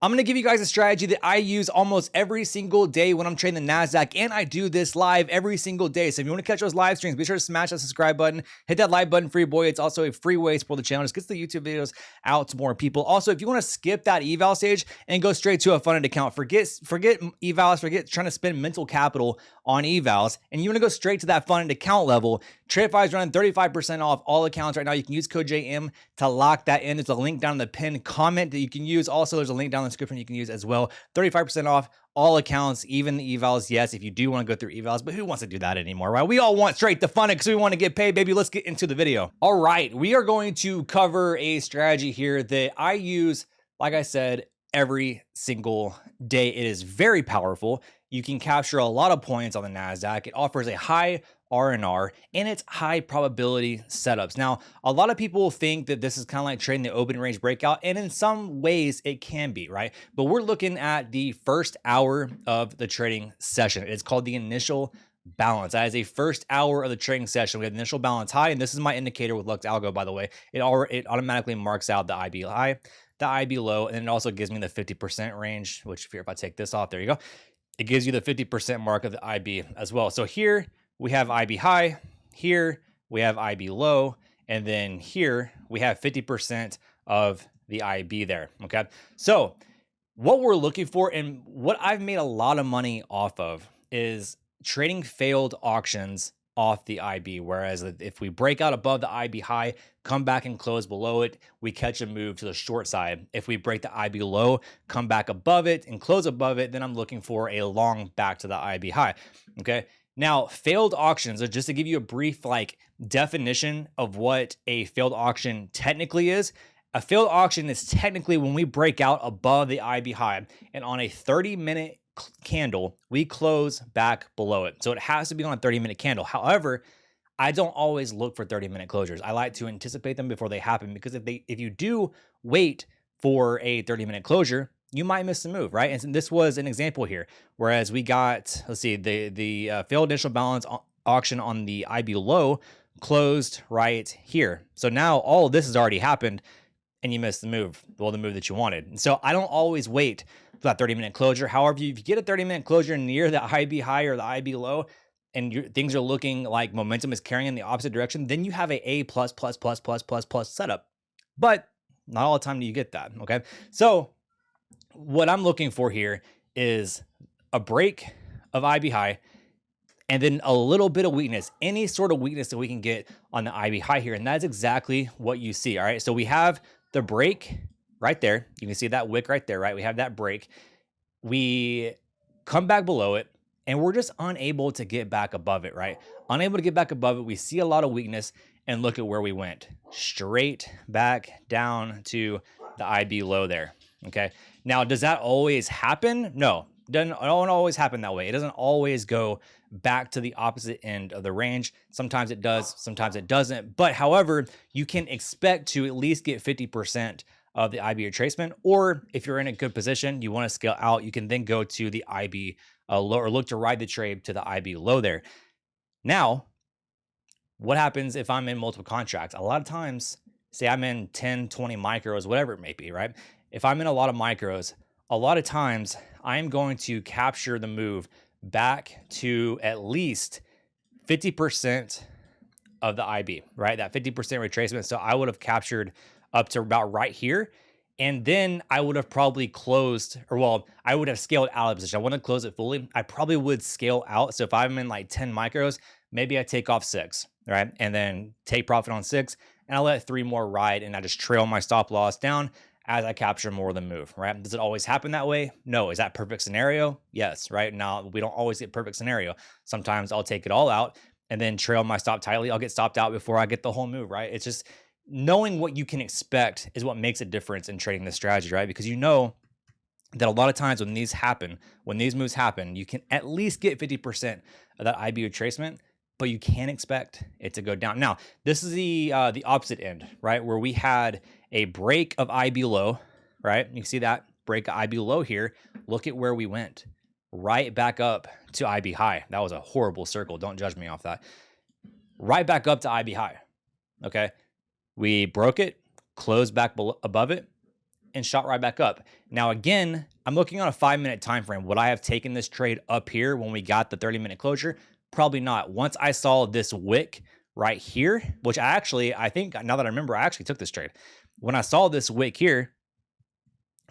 I'm going to give you guys a strategy that I use almost every single day when I'm trading the NASDAQ, and I do this live every single day. So if you want to catch those live streams, be sure to smash that subscribe button, hit that like button for your boy. It's also a free way to support the channel. Just gets the YouTube videos out to more people. Also, if you want to skip that eval stage and go straight to a funded account, forget evals, forget trying to spend mental capital on evals, and you want to go straight to that funded account level, TradeFi is running 35% off all accounts right now. You can use code JM to lock that in. There's a link down in the pinned comment that you can use. Also, there's a link down in the description you can use as well. 35% off all accounts, even the evals. Yes, if you do want to go through evals, but who wants to do that anymore, right? We all want straight to funded because we want to get paid, baby. Let's get into the video. All right, we are going to cover a strategy here that I use, like I said, every single day. It is very powerful. You can capture a lot of points on the NASDAQ. It offers a high R&R, and it's high probability setups. Now, a lot of people think that this is kind of like trading the open range breakout, and in some ways it can be, right? But we're looking at the first hour of the trading session. It's called the initial balance. That is a first hour of the trading session. We have the initial balance high, and this is my indicator with Lux Algo, by the way. It automatically marks out the IB high, the IB low, and it also gives me the 50% range, which if I take this off, there you go. It gives you the 50% mark of the IB as well. So here we have IB high, here we have IB low, and then here we have 50% of the IB there, okay? So what we're looking for, and what I've made a lot of money off of, is trading failed auctions off the IB, whereas if we break out above the IB high, come back and close below it, we catch a move to the short side. If we break the IB low, come back above it and close above it, then I'm looking for a long back to the IB high, okay? Now, failed auctions, just to give you a brief definition of what a failed auction technically is. A failed auction is technically when we break out above the IB high, and on a 30-minute candle, we close back below it. So it has to be on a 30-minute candle. However, I don't always look for 30-minute closures. I like to anticipate them before they happen, because if you do wait for a 30-minute closure, you might miss the move, right? And this was an example here, whereas we got, let's see, the failed initial balance auction on the IB low closed right here. So now all of this has already happened, and you missed the move, well, the move that you wanted. And so I don't always wait for that 30-minute closure. However, if you get a 30-minute closure near the IB high or the IB low, and things are looking like momentum is carrying in the opposite direction, then you have a plus setup. But not all the time do you get that, okay? So what I'm looking for here is a break of IB high, and then a little bit of weakness, any sort of weakness that we can get on the IB high here. And that's exactly what you see, all right? So we have the break right there. You can see that wick right there, right? We have that break. We come back below it, and we're just unable to get back above it, right? Unable to get back above it. We see a lot of weakness, and look at where we went. Straight back down to the IB low there, okay? Now, does that always happen? No, it don't always happen that way. It doesn't always go back to the opposite end of the range. Sometimes it does, sometimes it doesn't. But however, you can expect to at least get 50% of the IB retracement, or if you're in a good position, you want to scale out, you can then go to the IB low, or look to ride the trade to the IB low there. Now, what happens if I'm in multiple contracts? A lot of times, say I'm in 10, 20 micros, whatever it may be, right? If I'm in a lot of micros, a lot of times I'm going to capture the move back to at least 50% of the IB, right? That 50% retracement. So I would have captured up to about right here. And then I would have probably closed, or well, I would have scaled out of the position. I wouldn't close it fully. I probably would scale out. So if I'm in like 10 micros, maybe I take off 6, right? And then take profit on 6, and I let 3 more ride, and I just trail my stop loss down as I capture more of the move, right? Does it always happen that way? No. Is that perfect scenario? Yes, right? Now, we don't always get perfect scenario. Sometimes I'll take it all out and then trail my stop tightly. I'll get stopped out before I get the whole move, right? It's just knowing what you can expect is what makes a difference in trading this strategy, right? Because you know that a lot of times when these happen, when these moves happen, you can at least get 50% of that IB retracement, but you can't expect it to go down. Now, this is the opposite end, right? Where we had a break of IB low, right? You can see that break of IB low here. Look at where we went, right back up to IB high. That was a horrible circle. Don't judge me off that. Right back up to IB high, okay? We broke it, closed back above it, and shot right back up. Now, again, I'm looking on a 5-minute time frame. Would I have taken this trade up here when we got the 30-minute closure? Probably not. Once I saw this wick right here, which I think now that I remember, I actually took this trade. When I saw this wick here,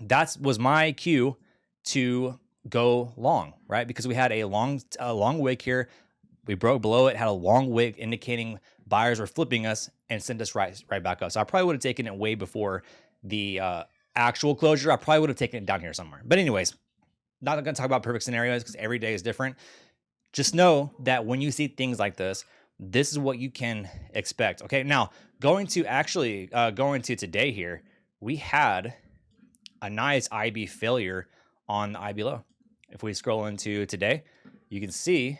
that was my cue to go long, right? Because we had a long wick here. We broke below it, had a long wick indicating buyers were flipping us and sent us right back up. So I probably would have taken it way before the actual closure. I probably would have taken it down here somewhere. But anyways, not going to talk about perfect scenarios because every day is different. Just know that when you see things like this, this is what you can expect. Okay, now going to today here, we had a nice IB failure on the IB low. If we scroll into today, you can see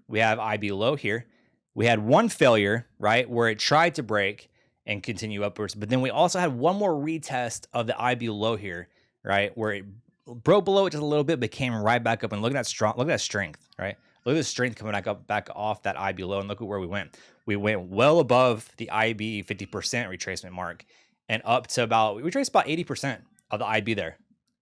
we have IB low here. We had one failure, right, where it tried to break and continue upwards, but then we also had one more retest of the IB low here, right, where it broke below it just a little bit, but came right back up. And look at that strength, right? Look at the strength coming back off that IB low, and look at where we went. We went well above the IB 50% retracement mark, and up to we traced about 80% of the IB there,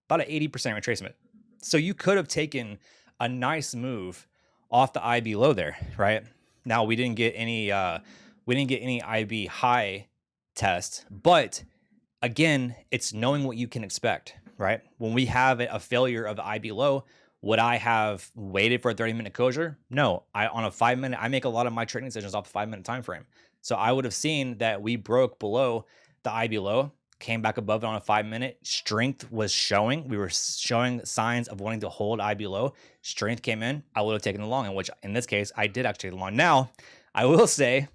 about an 80% retracement. So you could have taken a nice move off the IB low there, right? Now we didn't get any IB high test, but again, it's knowing what you can expect, right? When we have a failure of the IB low, would I have waited for a 30-minute closure? No. On a 5-minute, I make a lot of my trading decisions off the 5-minute time frame. So I would have seen that we broke below the IB low, came back above it on a 5-minute. Strength was showing. We were showing signs of wanting to hold IB low. Strength came in. I would have taken the long, in which in this case, I did actually take the long. Now, I will say,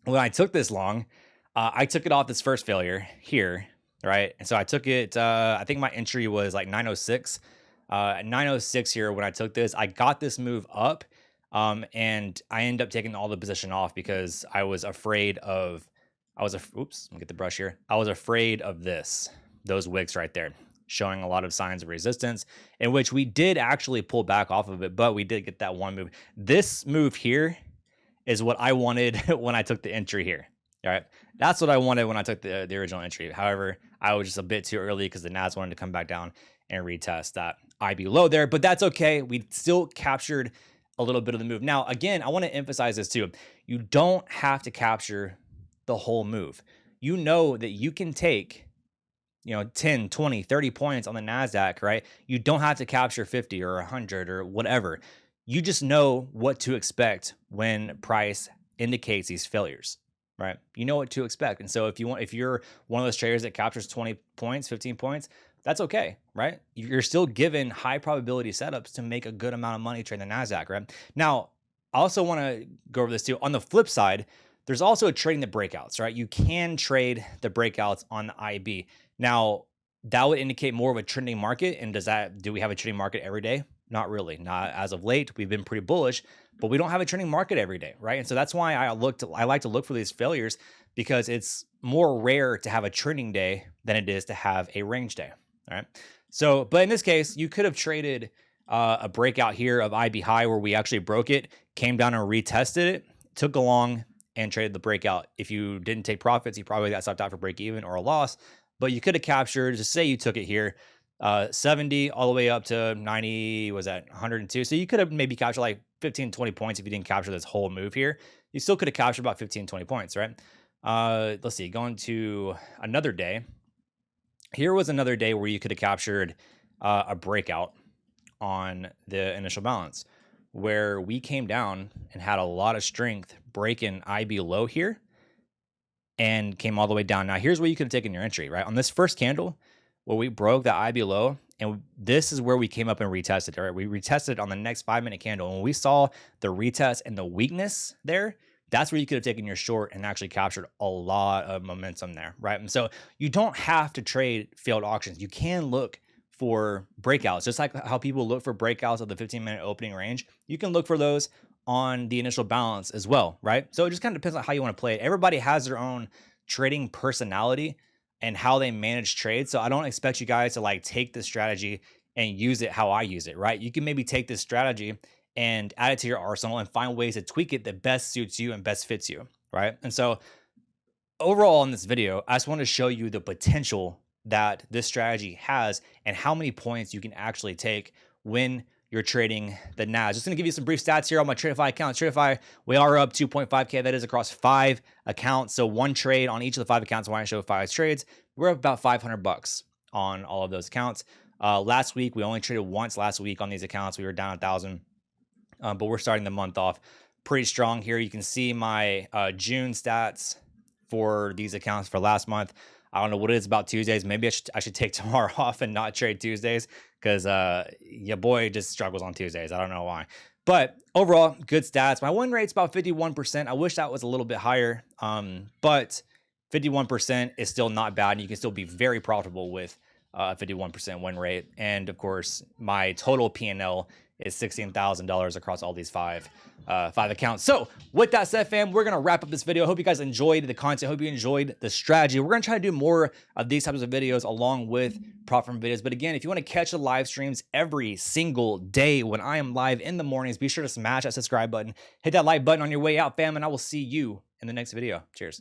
when I took this long, I took it off this first failure here, right? And so I took it, I think my entry was like 906. 906 here when I took this. I got this move up, and I ended up taking all the position off because I was afraid of, oops, let me get the brush here. I was afraid of those wicks right there, showing a lot of signs of resistance, in which we did actually pull back off of it, but we did get that one move. This move here is what I wanted when I took the entry here. All right. That's what I wanted when I took the original entry. However, I was just a bit too early because the NAS wanted to come back down and retest that IB low there, but that's okay. We still captured a little bit of the move. Now, again, I want to emphasize this too. You don't have to capture the whole move. You know that you can take, 10, 20, 30 points on the NASDAQ, right? You don't have to capture 50 or 100 or whatever. You just know what to expect when price indicates these failures, right? You know what to expect. And so if you're one of those traders that captures 20 points, 15 points, that's okay, right? You're still given high probability setups to make a good amount of money trading the NASDAQ, right? Now, I also want to go over this too. On the flip side, there's also trading the breakouts, right? You can trade the breakouts on the IB. Now, that would indicate more of a trending market. And do we have a trending market every day? Not really. Not as of late. We've been pretty bullish, but we don't have a trending market every day, right? And so that's why I like to look for these failures, because it's more rare to have a trending day than it is to have a range day. All right. So, but in this case, you could have traded a breakout here of IB high where we actually broke it, came down and retested it, took a long and traded the breakout. If you didn't take profits, you probably got stopped out for break even or a loss, but you could have captured, just say you took it here, 70 all the way up to 90, was that 102? So you could have maybe captured like 15, 20 points if you didn't capture this whole move here. You still could have captured about 15, 20 points, right? Let's see, going to another day. Here was another day where you could have captured a breakout on the initial balance, where we came down and had a lot of strength breaking IB low here and came all the way down. Now, here's where you could have taken your entry, right? On this first candle where we broke the IB low, and this is where we came up and retested, right? We retested on the next 5-minute candle. And when we saw the retest and the weakness there, that's where you could have taken your short and actually captured a lot of momentum there, right? And so you don't have to trade failed auctions. You can look for breakouts, just like how people look for breakouts of the 15-minute opening range. You can look for those on the initial balance as well, right? So it just kind of depends on how you want to play it. Everybody has their own trading personality and how they manage trades. So I don't expect you guys to like take this strategy and use it how I use it, right? You can maybe take this strategy and add it to your arsenal and find ways to tweak it that best suits you and best fits you, right? And so overall in this video, I just want to show you the potential that this strategy has and how many points you can actually take when you're trading the NAS. Just gonna give you some brief stats here on my TradeFi account. TradeFi, we are up 2.5K. That is across 5 accounts. So one trade on each of the 5 accounts. Why I show 5 trades, we're up about $500 on all of those accounts. Last week, we only traded once last week on these accounts. We were down 1,000, but we're starting the month off pretty strong here. You can see my June stats for these accounts for last month. I don't know what it is about Tuesdays. Maybe I should take tomorrow off and not trade Tuesdays because your boy just struggles on Tuesdays. I don't know why. But overall, good stats. My win rate's about 51%. I wish that was a little bit higher, but 51% is still not bad. And you can still be very profitable with a 51% win rate. And of course, my total P&L is $16,000 across all these five accounts. So with that said, fam, we're gonna wrap up this video. I hope you guys enjoyed the content. I hope you enjoyed the strategy. We're gonna try to do more of these types of videos along with prop firm videos. But again, if you want to catch the live streams every single day when I am live in the mornings, be sure to smash that subscribe button, hit that like button on your way out, fam, and I will see you in the next video. Cheers.